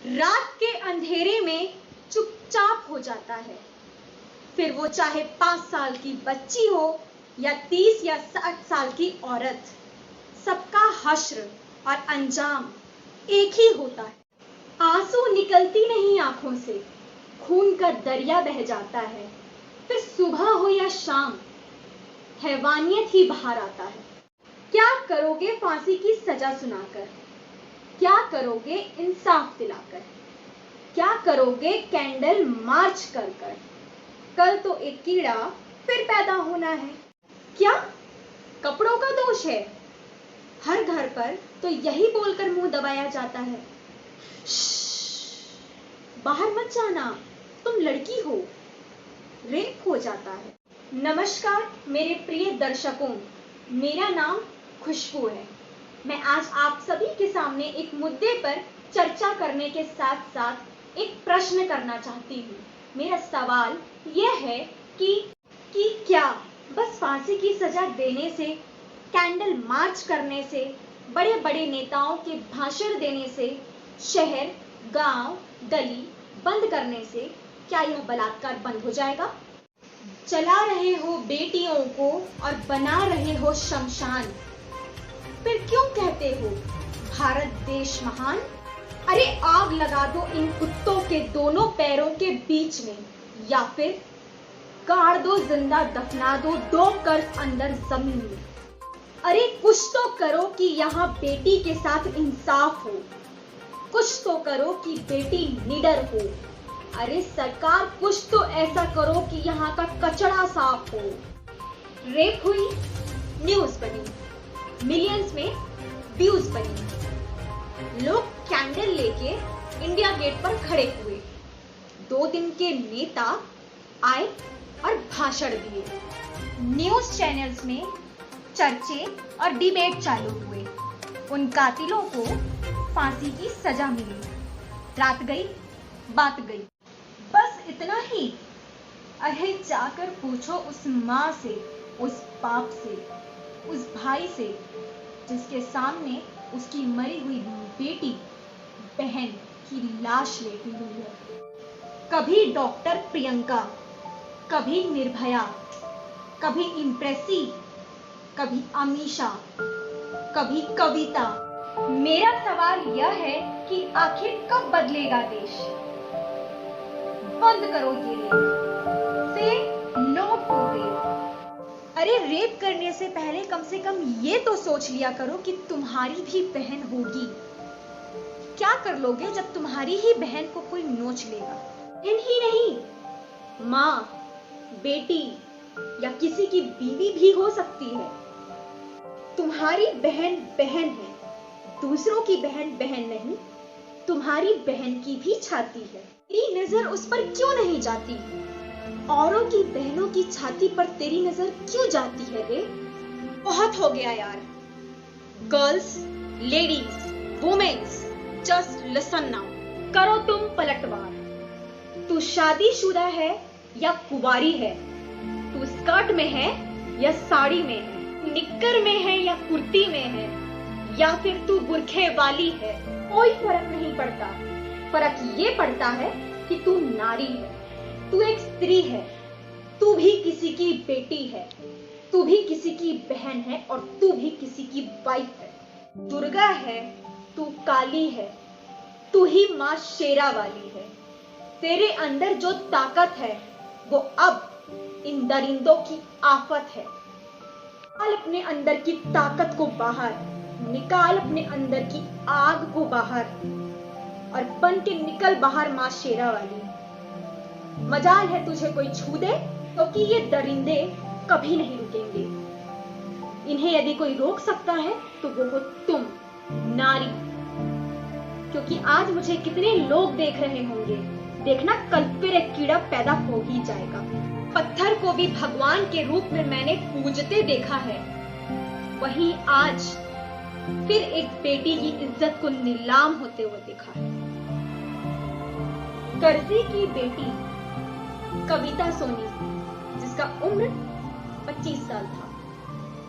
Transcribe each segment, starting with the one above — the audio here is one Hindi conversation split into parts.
रात के अंधेरे में चुपचाप हो जाता है। फिर वो चाहे 5 साल की बच्ची हो या 30 या 60 साल की औरत, सबका हश्र और अंजाम एक ही होता है। आंसू निकलती नहीं आंखों से, खून का दरिया बह जाता है। फिर सुबह हो या शाम, हैवानियत ही बाहर आता है। क्या करोगे फांसी की सजा सुनाकर? क्या करोगे इंसाफ दिलाकर? क्या करोगे कैंडल मार्च कर कर? कल तो एक कीड़ा फिर पैदा होना है। क्या कपड़ों का दोष है? हर घर पर तो यही बोलकर मुंह दबाया जाता है, बाहर मत जाना, तुम लड़की हो, रेप हो जाता है। नमस्कार मेरे प्रिय दर्शकों, मेरा नाम खुशबू है। मैं आज आप सभी के सामने एक मुद्दे पर चर्चा करने के साथ साथ एक प्रश्न करना चाहती हूँ। मेरा सवाल यह है कि क्या बस फांसी की सजा देने से, कैंडल मार्च करने से, बड़े बड़े नेताओं के भाषण देने से, शहर, गांव, गली बंद करने से क्या यह बलात्कार बंद हो जाएगा? चला रहे हो बेटियों को और बना रहे हो शमशान, फिर क्यों कहते हो भारत देश महान? अरे आग लगा दो इन कुत्तों के दोनों पैरों के बीच में, या फिर गाड़ दो, जिंदा दफना दो 2 कर्ज अंदर जमीन में। अरे कुछ तो करो कि यहाँ बेटी के साथ इंसाफ हो, कुछ तो करो कि बेटी निडर हो। अरे सरकार कुछ तो ऐसा करो कि यहाँ का कचरा साफ हो। रेप हुई, न्यूज बनी, मिलियंस में व्यूज बनी, लोग कैंडल लेके इंडिया गेट पर खड़े हुए, 2 दिन के नेता आए और भाषण दिए, न्यूज चैनल्स में चर्चे और डिबेट चालू हुए, उन कातिलों को फांसी की सजा मिली, रात गई बात गई, बस इतना ही। अरे जाकर पूछो उस माँ से, उस बाप से, उस भाई से जिसके सामने उसकी मरी हुई बेटी, बहन की लाश लेटी हुई है। कभी डॉक्टर प्रियंका, कभी निर्भया, कभी इम्प्रेसी, कभी अमीषा, कभी कविता। मेरा सवाल यह है कि आखिर कब बदलेगा देश? बंद करो ये रेप, से नो टू रेप। अरे रेप करने से पहले कम से कम ये तो सोच लिया करो कि तुम्हारी भी बहन होगी। क्या कर लोगे जब तुम्हारी ही बहन को कोई नोच लेगा? ही नहीं, माँ, बेटी या किसी की बीवी भी हो सकती है। तुम्हारी बहन बहन है, दूसरों की बहन बहन नहीं। तुम्हारी बहन की भी छाती है, तेरी नजर उस पर क्यों नहीं जाती? औरों की बहनों की छाती पर तेरी नजर क्यों जाती है रे? बहुत हो गया यार। Girls, ladies, womens, just listen now. करो तुम पलटवार। तू शादीशुदा है या कुंवारी है? तू स्कर्ट में है या साड़ी में है? निक्कर में है या कुर्ती में है? या फिर तू बुरखे वाली है? कोई फर्क नहीं पड़ता। फर्क ये पड़ता है कि तू नारी है, तू एक स्त्री है, तू भी किसी की बेटी है, तू भी किसी की बहन है और तू भी किसी की वाइफ है। दुर्गा है, तू काली है, तू ही माँ शेरा वाली है। तेरे अंदर जो ताकत है वो अब इन दरिंदों की आफत है। निकाल अपने अंदर की ताकत को बाहर, निकाल अपने अंदर की आग को बाहर और बन के निकल बाहर माँ शेरा वाली। मजाल है तुझे कोई छू दे, क्योंकि ये दरिंदे कभी नहीं रुकेंगे। इन्हें यदि कोई रोक सकता है तो वो हो तुम, नारी। क्योंकि आज मुझे कितने लोग देख रहे होंगे, देखना कल फिर एक कीड़ा पैदा हो ही जाएगा। पत्थर को भी भगवान के रूप में मैंने पूजते देखा है, वहीं आज फिर एक बेटी की इज्जत को नीलाम होते हुए देखा है। कर्जी की बेटी कविता सोनी, जिसका उम्र 25 साल था,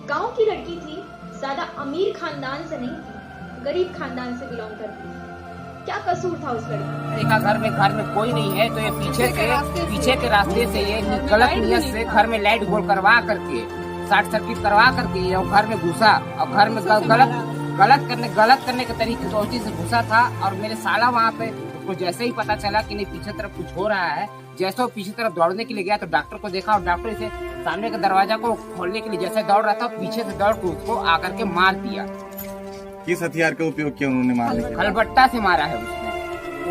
गांव की लड़की थी, ज्यादा अमीर खानदान से नहीं थी, गरीब खानदान से बिलोंग करती थी। क्या कसूर था उस लड़की? देखा घर में कोई नहीं है तो ये पीछे के रास्ते से ये गलत नियत से घर में लाइट गोल करवा करके शॉर्ट सर्किट करवा करके ये घर में घुसा और घर में गलत करने के तरीके से घुसा था। और मेरे साला वहाँ पे उसको जैसे ही पता चला कि नहीं पीछे तरफ कुछ हो रहा है, जैसे वो पीछे तरफ दौड़ने के लिए गया तो डॉक्टर को देखा और डॉक्टर इसे सामने के दरवाजा को खोलने के लिए जैसे दौड़ रहा था पीछे से दौड़ के उसको आकर के मार दिया। किस हथियार का उपयोग किया उन्होंने मारने के लिए? खलबट्टा से मारा है उसने।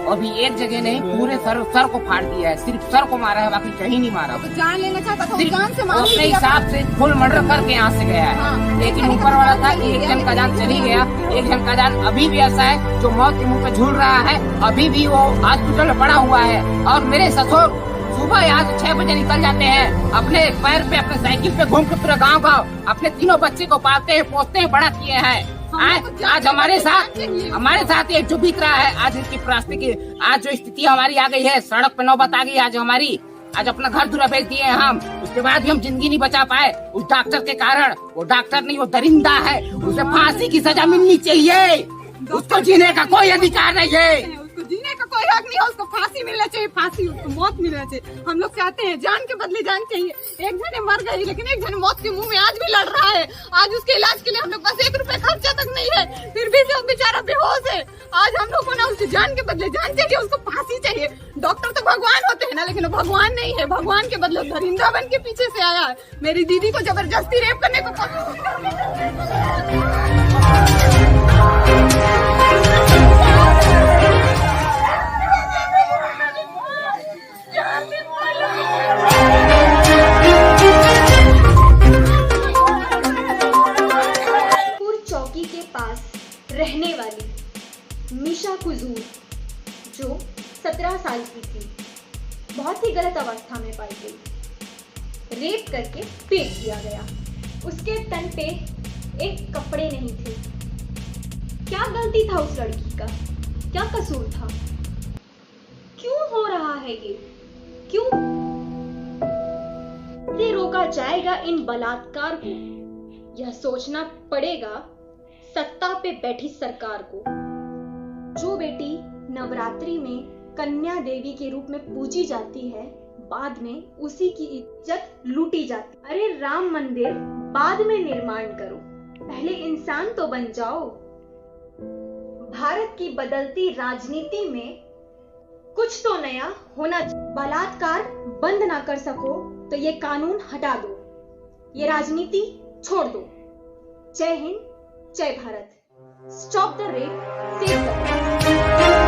अभी एक जगह नहीं पूरे सर को फाड़ दिया है, सिर्फ सर को मारा है, बाकी कहीं नहीं मारा। जान लेना चाहता था, जान से मार अपने हिसाब से फुल मर्डर करके यहाँ से गया है। हाँ। लेकिन ऊपर वाला था कि एक जन का जान चली गया, एक जन का जान अभी भी ऐसा है जो मौत के मुंह पे झूल रहा है, अभी भी वो हॉस्पिटल में पड़ा हुआ है। और मेरे ससुर सुबह यहाँ से 6 बजे निकल जाते हैं, अपने पैर पे अपने साइकिल पे घूम के पूरा गाँव अपने तीनों बच्चे को पालते हैं, पोसते हैं, बड़ा किए हैं। आज हमारे साथ एक जो बीत रहा है, आज इसकी प्रास्तिक की आज जो स्थिति हमारी आ गई है, सड़क पे नौबत आ गई आज हमारी। आज अपना घर दूरा बेच दिए हम, उसके बाद भी हम जिंदगी नहीं बचा पाए उस डॉक्टर के कारण। वो डॉक्टर नहीं, वो दरिंदा है, उसे फांसी की सजा मिलनी चाहिए, उसको जीने का कोई अधिकार नहीं है। जीने का कोई हक नहीं है, उसको फांसी मिलना चाहिए, फांसी उसको मौत मिलना चाहिए। हम लोग चाहते हैं जान के बदले जान चाहिए। एक जने मर गई लेकिन एक जने मौत के मुंह में आज भी लड़ रहा है। आज उसके इलाज के लिए हम लोग पास 1 रुपए खर्चा तक नहीं है, फिर भी वो बेचारा बेहोश है। आज हम लोग को ना उसकी जान के बदले जान चाहिए, उसको फांसी चाहिए। डॉक्टर तो भगवान होते हैं ना, लेकिन वो भगवान नहीं है, भगवान के बदले दरिंदा बन के पीछे से आया है। मेरी दीदी को जबरदस्ती रेप करने को रहने वाली मीशा कुजूर जो 17 साल की थी, बहुत ही गलत अवस्था में पाई गई। रेप करके फेंक दिया गया। उसके तन पे एक कपड़े नहीं थे। क्या गलती था उस लड़की का? क्या कसूर था? क्यों हो रहा है ये? क्यों से रोका जाएगा इन बलात्कार को? यह सोचना पड़ेगा सत्ता पे बैठी सरकार को। जो बेटी नवरात्रि में कन्या देवी के रूप में पूजी जाती है, बाद में उसी की इज्जत लूटी जाती। अरे राम मंदिर बाद में निर्माण करो, पहले इंसान तो बन जाओ। भारत की बदलती राजनीति में कुछ तो नया होना चाहिए। बलात्कार बंद ना कर सको तो ये कानून हटा दो, ये राजनीति छोड़ दो। जय हिंद, जय Bharat. Stop the rape, save the